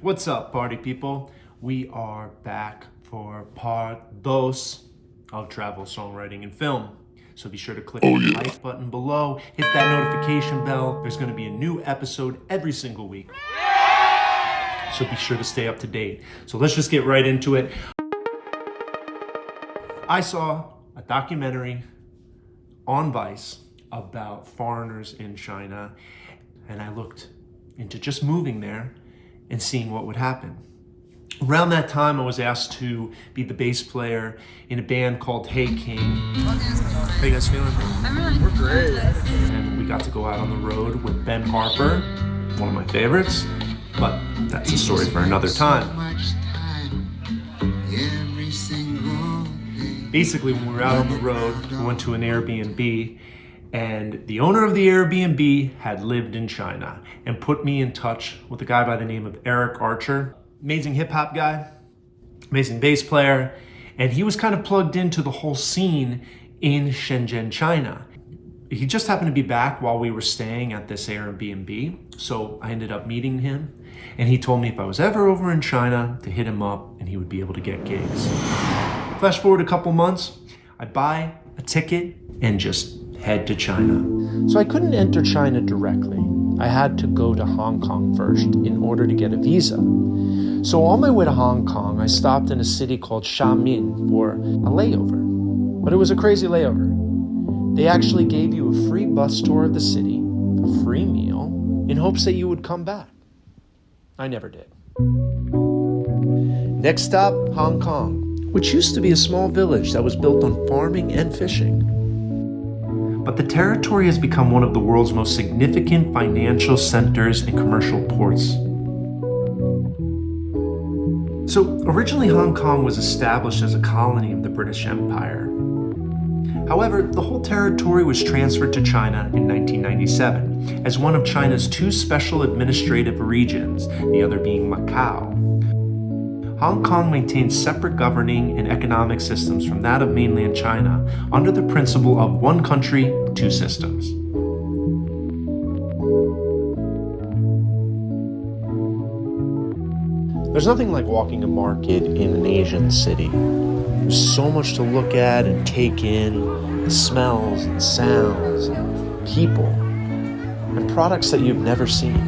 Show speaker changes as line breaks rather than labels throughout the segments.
What's up, party people? We are back for part dos of travel, songwriting, and film. So be sure to click the like button below, hit that notification bell. There's going to be a new episode every single week. So be sure to stay up to date. So let's just get right into it. I saw a documentary on Vice about foreigners in China, and I looked into just moving there and seeing what would happen. Around that time, I was asked to be the bass player in a band called Hey King. How you guys feeling?
We're great.
And we got to go out on the road with Ben Harper, one of my favorites, but that's a story for another time. Basically, when we were out on the road, we went to an Airbnb, and the owner of the Airbnb had lived in China and put me in touch with a guy by the name of Eric Archer. Amazing hip hop guy, amazing bass player, and he was kind of plugged into the whole scene in Shenzhen, China. He just happened to be back while we were staying at this Airbnb, so I ended up meeting him, and he told me if I was ever over in China to hit him up and he would be able to get gigs. Flash forward a couple months, I buy a ticket and just head to China. So I couldn't enter China directly. I had to go to Hong Kong first in order to get a visa. So on my way to Hong Kong, I stopped in a city called Xiamen for a layover. But it was a crazy layover. They actually gave you a free bus tour of the city, a free meal, in hopes that you would come back. I never did. Next stop, Hong Kong, which used to be a small village that was built on farming and fishing. But the territory has become one of the world's most significant financial centers and commercial ports. So originally Hong Kong was established as a colony of the British Empire. However, the whole territory was transferred to China in 1997 as one of China's two special administrative regions, the other being Macau. Hong Kong maintains separate governing and economic systems from that of mainland China under the principle of one country, two systems. There's nothing like walking a market in an Asian city. There's so much to look at and take in, the smells and sounds, and people, and products that you've never seen.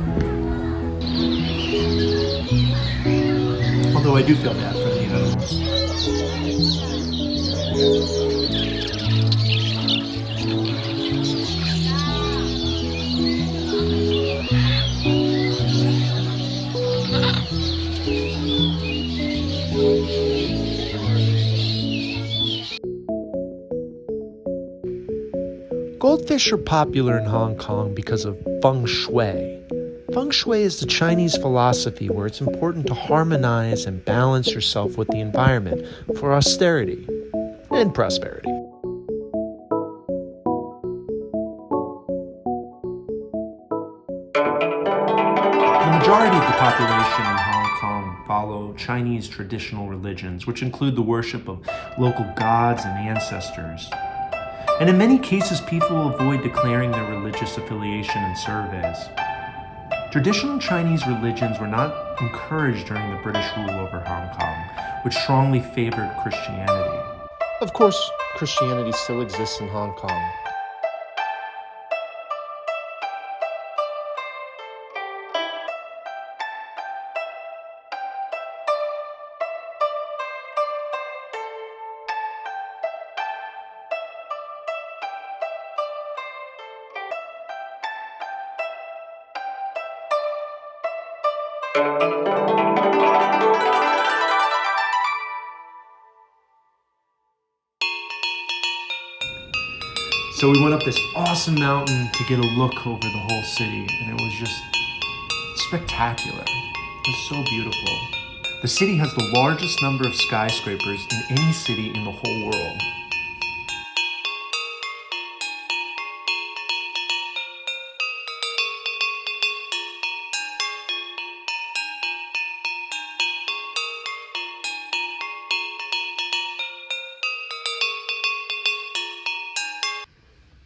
Although I do feel bad for the animals. Goldfish are popular in Hong Kong because of feng shui. Feng shui is the Chinese philosophy where it's important to harmonize and balance yourself with the environment for austerity and prosperity. The majority of the population in Hong Kong follow Chinese traditional religions, which include the worship of local gods and ancestors. And in many cases, people avoid declaring their religious affiliation in surveys. Traditional Chinese religions were not encouraged during the British rule over Hong Kong, which strongly favored Christianity. Of course, Christianity still exists in Hong Kong. So we went up this awesome mountain to get a look over the whole city, and it was just spectacular. It was so beautiful. The city has the largest number of skyscrapers in any city in the whole world.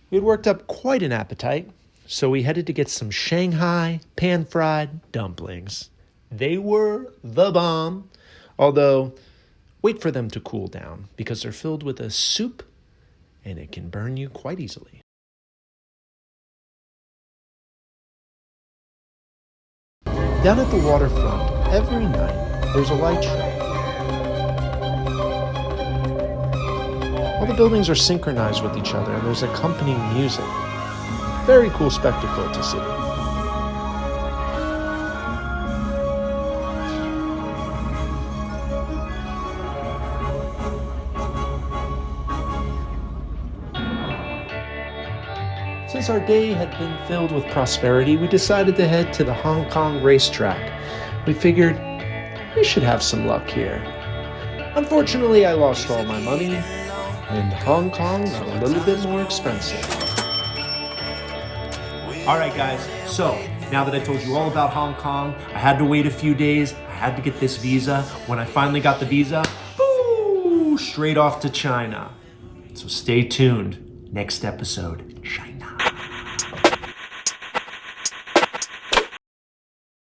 We had worked up quite an appetite, so we headed to get some Shanghai pan-fried dumplings. They were the bomb. Although, wait for them to cool down because they're filled with a soup and it can burn you quite easily. Down at the waterfront, every night, there's a light show. All the buildings are synchronized with each other and there's accompanying music. Very cool spectacle to see. Since our day had been filled with prosperity, we decided to head to the Hong Kong racetrack. We figured we should have some luck here. Unfortunately, I lost all my money, and Hong Kong got a little bit more expensive. All right, guys, so now that I told you all about Hong Kong, I had to wait a few days. I had to get this visa. When I finally got the visa, straight off to China. So stay tuned. Next episode, China.